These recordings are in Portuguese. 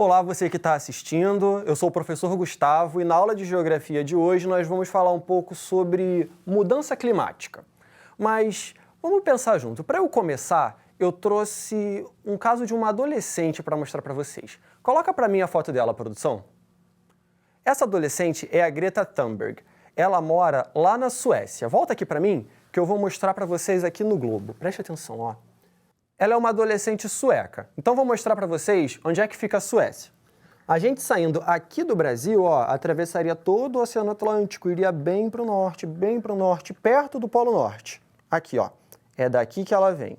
Olá, você que está assistindo, eu sou o professor Gustavo e na aula de Geografia de hoje nós vamos falar um pouco sobre mudança climática. Mas vamos pensar junto. Para eu começar, eu trouxe um caso de uma adolescente para mostrar para vocês. Coloca para mim a foto dela, produção. Essa adolescente é a Greta Thunberg. Ela mora lá na Suécia. Volta aqui para mim que eu vou mostrar para vocês aqui no globo. Preste atenção, ó. Ela é uma adolescente sueca. Então vou mostrar para vocês onde é que fica a Suécia. A gente saindo aqui do Brasil, ó, atravessaria todo o Oceano Atlântico, iria bem para o norte, perto do Polo Norte. Aqui, ó. É daqui que ela vem.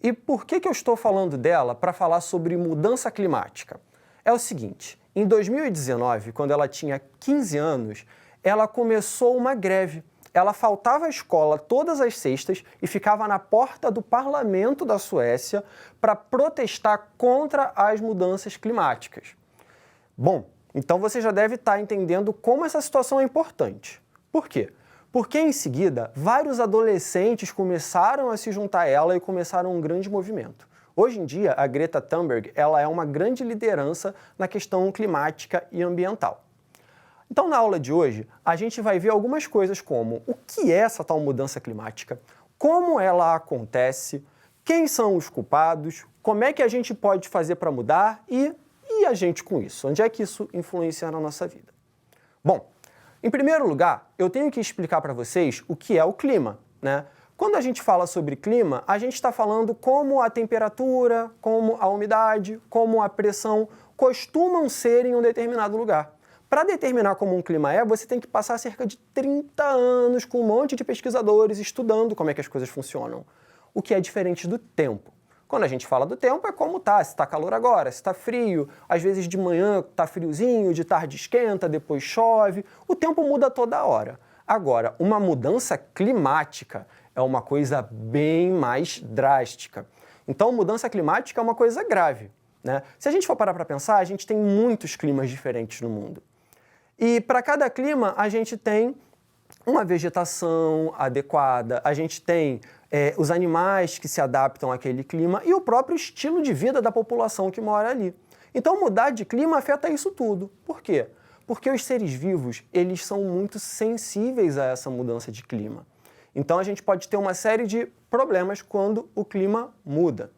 E por que eu estou falando dela para falar sobre mudança climática? É o seguinte, em 2019, quando ela tinha 15 anos, ela começou uma greve. Ela faltava à escola todas as sextas e ficava na porta do parlamento da Suécia para protestar contra as mudanças climáticas. Bom, então você já deve estar entendendo como essa situação é importante. Por quê? Porque em seguida, vários adolescentes começaram a se juntar a ela e começaram um grande movimento. Hoje em dia, a Greta Thunberg ela é uma grande liderança na questão climática e ambiental. Então, na aula de hoje, a gente vai ver algumas coisas como o que é essa tal mudança climática, como ela acontece, quem são os culpados, como é que a gente pode fazer para mudar e a gente com isso, onde é que isso influencia na nossa vida. Bom, em primeiro lugar, eu tenho que explicar para vocês o que é o clima, né? Quando a gente fala sobre clima, a gente está falando como a temperatura, como a umidade, como a pressão costumam ser em um determinado lugar. Para determinar como um clima é, você tem que passar cerca de 30 anos com um monte de pesquisadores estudando como é que as coisas funcionam, o que é diferente do tempo. Quando a gente fala do tempo, é como tá, se está calor agora, se está frio, às vezes de manhã está friozinho, de tarde esquenta, depois chove, o tempo muda toda hora. Agora, uma mudança climática é uma coisa bem mais drástica. Então, mudança climática é uma coisa grave, né? Se a gente for parar para pensar, a gente tem muitos climas diferentes no mundo. E para cada clima, a gente tem uma vegetação adequada, a gente tem os animais que se adaptam àquele clima e o próprio estilo de vida da população que mora ali. Então, mudar de clima afeta isso tudo. Por quê? Porque os seres vivos, eles são muito sensíveis a essa mudança de clima. Então, a gente pode ter uma série de problemas quando o clima muda.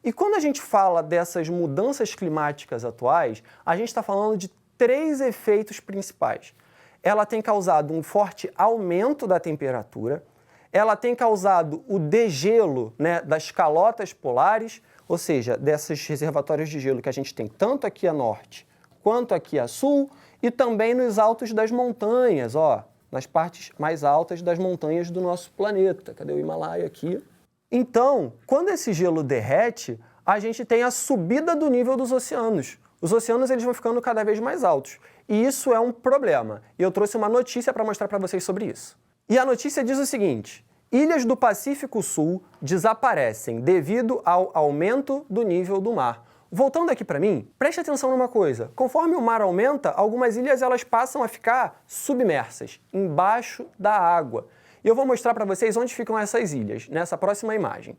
E quando a gente fala dessas mudanças climáticas atuais, a gente está falando de 3 efeitos principais. Ela tem causado um forte aumento da temperatura, ela tem causado o degelo, né, das calotas polares, ou seja, desses reservatórios de gelo que a gente tem tanto aqui a norte quanto aqui a sul, e também nos altos das montanhas, ó, nas partes mais altas das montanhas do nosso planeta. Cadê o Himalaia aqui? Então, quando esse gelo derrete, a gente tem a subida do nível dos oceanos. Os oceanos eles vão ficando cada vez mais altos. E isso é um problema. E eu trouxe uma notícia para mostrar para vocês sobre isso. E a notícia diz o seguinte: ilhas do Pacífico Sul desaparecem devido ao aumento do nível do mar. Voltando aqui para mim, preste atenção numa coisa. Conforme o mar aumenta, algumas ilhas elas passam a ficar submersas, embaixo da água. E eu vou mostrar para vocês onde ficam essas ilhas, nessa próxima imagem.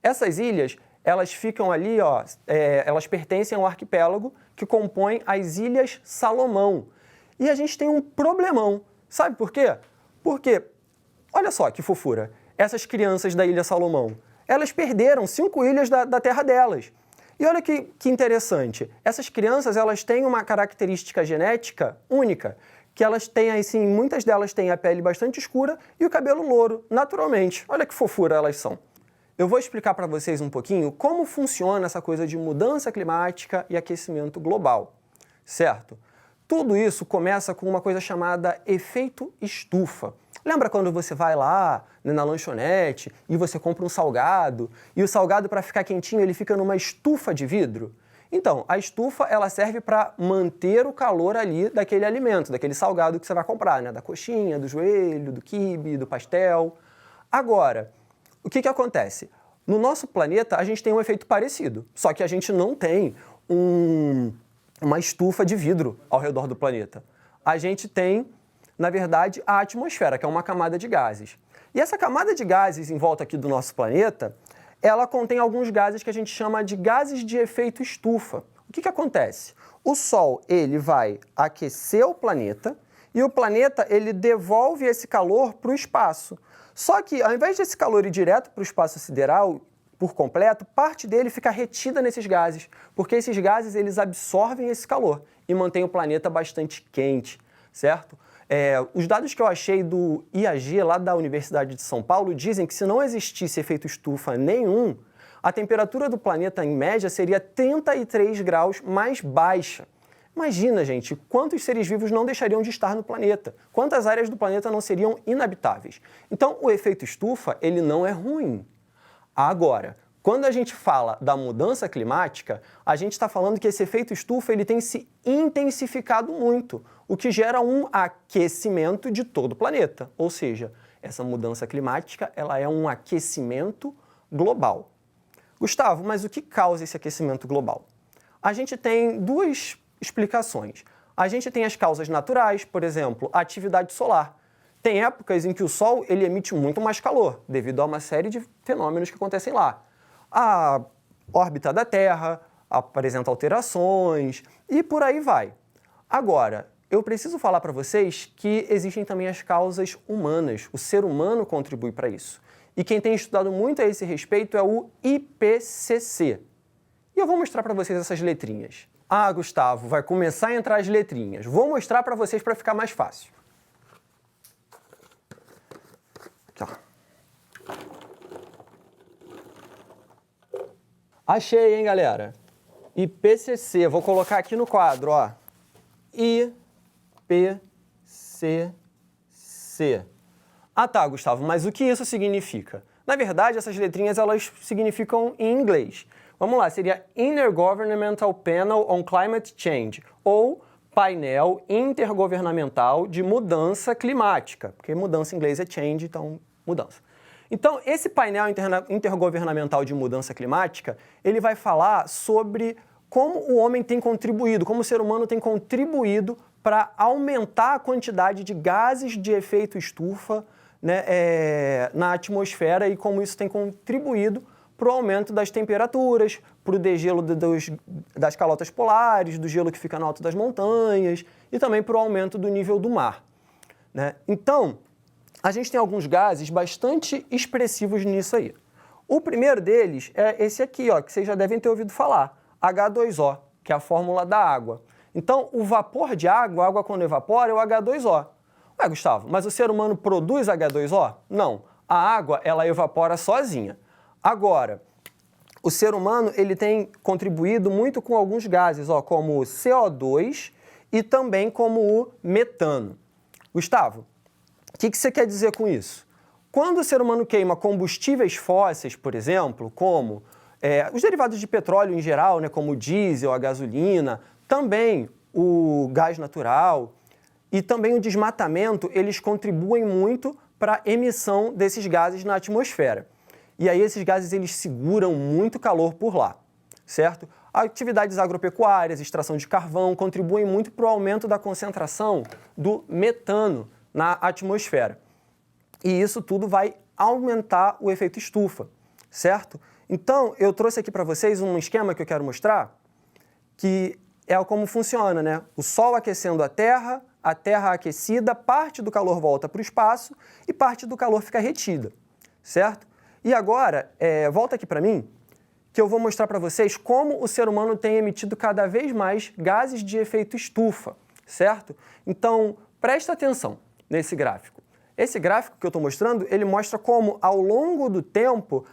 Essas ilhas, elas ficam ali, ó, elas pertencem ao arquipélago que compõe as Ilhas Salomão. E a gente tem um problemão. Sabe por quê? Porque, olha só que fofura, essas crianças da Ilha Salomão, elas perderam 5 ilhas da terra delas. E olha que interessante, essas crianças, elas têm uma característica genética única, que elas têm, assim, muitas delas têm a pele bastante escura e o cabelo louro, naturalmente. Olha que fofura elas são. Eu vou explicar para vocês um pouquinho como funciona essa coisa de mudança climática e aquecimento global, certo? Tudo isso começa com uma coisa chamada efeito estufa. Lembra quando você vai lá, né, na lanchonete e você compra um salgado e o salgado, para ficar quentinho, ele fica numa estufa de vidro? Então, a estufa ela serve para manter o calor ali daquele alimento, daquele salgado que você vai comprar, né? Da coxinha, do joelho, do quibe, do pastel. Agora, o que acontece? No nosso planeta, a gente tem um efeito parecido, só que a gente não tem uma estufa de vidro ao redor do planeta. A gente tem, na verdade, a atmosfera, que é uma camada de gases. E essa camada de gases em volta aqui do nosso planeta, ela contém alguns gases que a gente chama de gases de efeito estufa. O que acontece? O Sol ele vai aquecer o planeta e o planeta ele devolve esse calor para o espaço. Só que, ao invés desse calor ir direto para o espaço sideral por completo, parte dele fica retida nesses gases, porque esses gases eles absorvem esse calor e mantêm o planeta bastante quente, certo? Os dados que eu achei do IAG, lá da Universidade de São Paulo, dizem que se não existisse efeito estufa nenhum, a temperatura do planeta, em média, seria 33 graus mais baixa. Imagina, gente, quantos seres vivos não deixariam de estar no planeta? Quantas áreas do planeta não seriam inabitáveis? Então, o efeito estufa, ele não é ruim. Agora, quando a gente fala da mudança climática, a gente está falando que esse efeito estufa ele tem se intensificado muito, o que gera um aquecimento de todo o planeta. Ou seja, essa mudança climática ela é um aquecimento global. Gustavo, mas o que causa esse aquecimento global? A gente tem duas explicações. A gente tem as causas naturais, por exemplo, a atividade solar. Tem épocas em que o Sol ele emite muito mais calor, devido a uma série de fenômenos que acontecem lá. A órbita da Terra apresenta alterações e por aí vai. Agora, eu preciso falar para vocês que existem também as causas humanas. O ser humano contribui para isso. E quem tem estudado muito a esse respeito é o IPCC. E eu vou mostrar para vocês essas letrinhas. Ah, Gustavo, vai começar a entrar as letrinhas. Vou mostrar para vocês para ficar mais fácil. Aqui, ó. Achei, hein, galera? IPCC, vou colocar aqui no quadro, ó. IPCC. Ah, tá, Gustavo, mas o que isso significa? Na verdade, essas letrinhas, elas significam em inglês. Vamos lá, seria Intergovernmental Panel on Climate Change, ou Painel Intergovernamental de Mudança Climática, porque mudança em inglês é change, então mudança. Então, esse painel intergovernamental de mudança climática, ele vai falar sobre como o homem tem contribuído, como o ser humano tem contribuído para aumentar a quantidade de gases de efeito estufa, né, na atmosfera e como isso tem contribuído para o aumento das temperaturas, para o degelo das calotas polares, do gelo que fica no alto das montanhas e também para o aumento do nível do mar, né? Então, a gente tem alguns gases bastante expressivos nisso aí. O primeiro deles é esse aqui, ó, que vocês já devem ter ouvido falar, H2O, que é a fórmula da água. Então, o vapor de água, a água quando evapora, é o H2O. Ué, Gustavo, mas o ser humano produz H2O? Não. A água, ela evapora sozinha. Agora, o ser humano ele tem contribuído muito com alguns gases, ó, como o CO2 e também como o metano. Gustavo, o que você quer dizer com isso? Quando o ser humano queima combustíveis fósseis, por exemplo, como os derivados de petróleo em geral, né, como o diesel, a gasolina, também o gás natural e também o desmatamento, eles contribuem muito para a emissão desses gases na atmosfera. E aí esses gases eles seguram muito calor por lá, certo? Atividades agropecuárias, extração de carvão, contribuem muito para o aumento da concentração do metano na atmosfera. E isso tudo vai aumentar o efeito estufa, certo? Então, eu trouxe aqui para vocês um esquema que eu quero mostrar, que é como funciona, né? O Sol aquecendo a Terra aquecida, parte do calor volta para o espaço e parte do calor fica retida, certo? E agora, volta aqui para mim, que eu vou mostrar para vocês como o ser humano tem emitido cada vez mais gases de efeito estufa, certo? Então, presta atenção nesse gráfico. Esse gráfico que eu estou mostrando, ele mostra como, ao longo do tempo,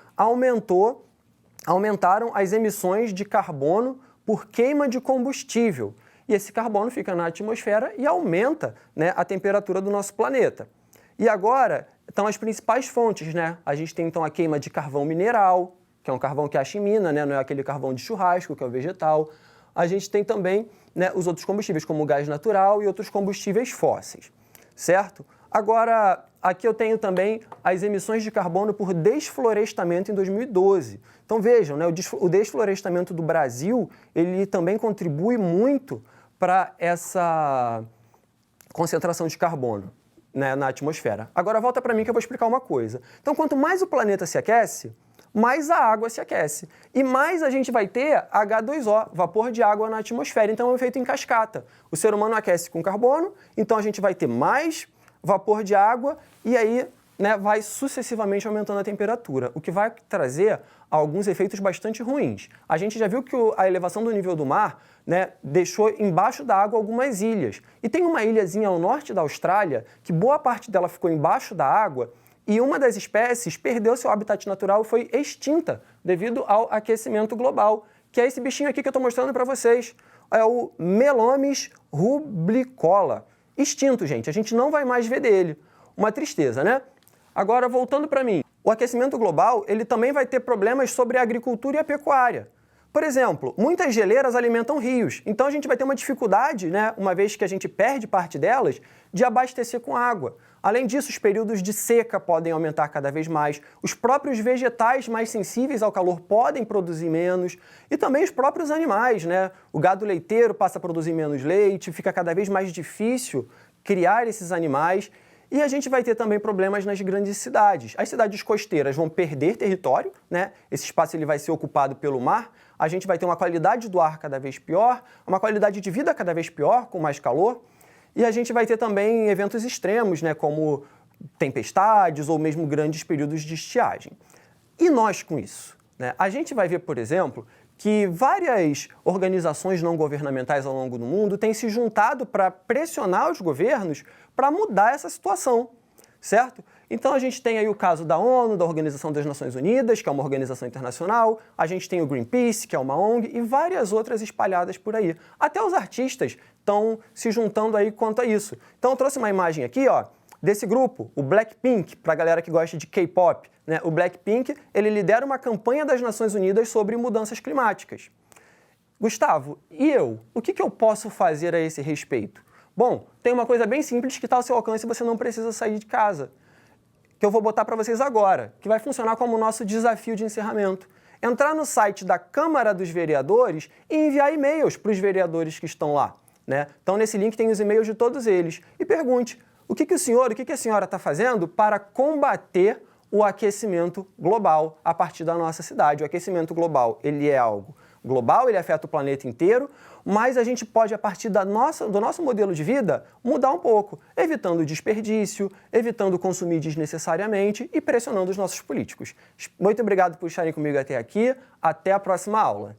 aumentaram as emissões de carbono por queima de combustível. E esse carbono fica na atmosfera e aumenta, né, a temperatura do nosso planeta. E agora, estão as principais fontes, né? A gente tem, então, a queima de carvão mineral, que é um carvão que acha em mina, né? Não é aquele carvão de churrasco, que é o vegetal. A gente tem também, né, os outros combustíveis, como o gás natural e outros combustíveis fósseis, certo? Agora, aqui eu tenho também as emissões de carbono por desflorestamento em 2012. Então vejam, né, o desflorestamento do Brasil, ele também contribui muito para essa concentração de carbono, né, na atmosfera. Agora volta para mim que eu vou explicar uma coisa. Então, quanto mais o planeta se aquece, mais a água se aquece. E mais a gente vai ter H2O, vapor de água na atmosfera. Então é um efeito em cascata. O ser humano aquece com carbono, então a gente vai ter mais vapor de água e aí, né, vai sucessivamente aumentando a temperatura, o que vai trazer alguns efeitos bastante ruins. A gente já viu que a elevação do nível do mar, né, deixou embaixo da água algumas ilhas. E tem uma ilhazinha ao norte da Austrália que boa parte dela ficou embaixo da água e uma das espécies perdeu seu habitat natural e foi extinta devido ao aquecimento global, que é esse bichinho aqui que eu estou mostrando para vocês. É o Melomes rubricola. Extinto, gente. A gente não vai mais ver dele. Uma tristeza, né? Agora, voltando para mim, o aquecimento global ele também vai ter problemas sobre a agricultura e a pecuária. Por exemplo, muitas geleiras alimentam rios, então a gente vai ter uma dificuldade, né, uma vez que a gente perde parte delas, de abastecer com água. Além disso, os períodos de seca podem aumentar cada vez mais, os próprios vegetais mais sensíveis ao calor podem produzir menos, e também os próprios animais, né? O gado leiteiro passa a produzir menos leite, fica cada vez mais difícil criar esses animais. E a gente vai ter também problemas nas grandes cidades. As cidades costeiras vão perder território, né? Esse espaço ele vai ser ocupado pelo mar. A gente vai ter uma qualidade do ar cada vez pior, uma qualidade de vida cada vez pior, com mais calor. E a gente vai ter também eventos extremos, né? Como tempestades ou mesmo grandes períodos de estiagem. E nós com isso, né? A gente vai ver, por exemplo, que várias organizações não governamentais ao longo do mundo têm se juntado para pressionar os governos para mudar essa situação, certo? Então a gente tem aí o caso da ONU, da Organização das Nações Unidas, que é uma organização internacional, a gente tem o Greenpeace, que é uma ONG, e várias outras espalhadas por aí. Até os artistas estão se juntando aí quanto a isso. Então eu trouxe uma imagem aqui, ó, desse grupo, o Blackpink, para a galera que gosta de K-pop, né? O Blackpink, ele lidera uma campanha das Nações Unidas sobre mudanças climáticas. Gustavo, e eu? O que eu posso fazer a esse respeito? Bom, tem uma coisa bem simples que está ao seu alcance e você não precisa sair de casa, que eu vou botar para vocês agora, que vai funcionar como o nosso desafio de encerramento. Entrar no site da Câmara dos Vereadores e enviar e-mails para os vereadores que estão lá, né? Então, nesse link tem os e-mails de todos eles. E pergunte, o que a senhora está fazendo para combater o aquecimento global a partir da nossa cidade? O aquecimento global, ele é algo global, ele afeta o planeta inteiro, mas a gente pode, a partir do nosso modelo de vida, mudar um pouco, evitando desperdício, evitando consumir desnecessariamente e pressionando os nossos políticos. Muito obrigado por estarem comigo até aqui. Até a próxima aula.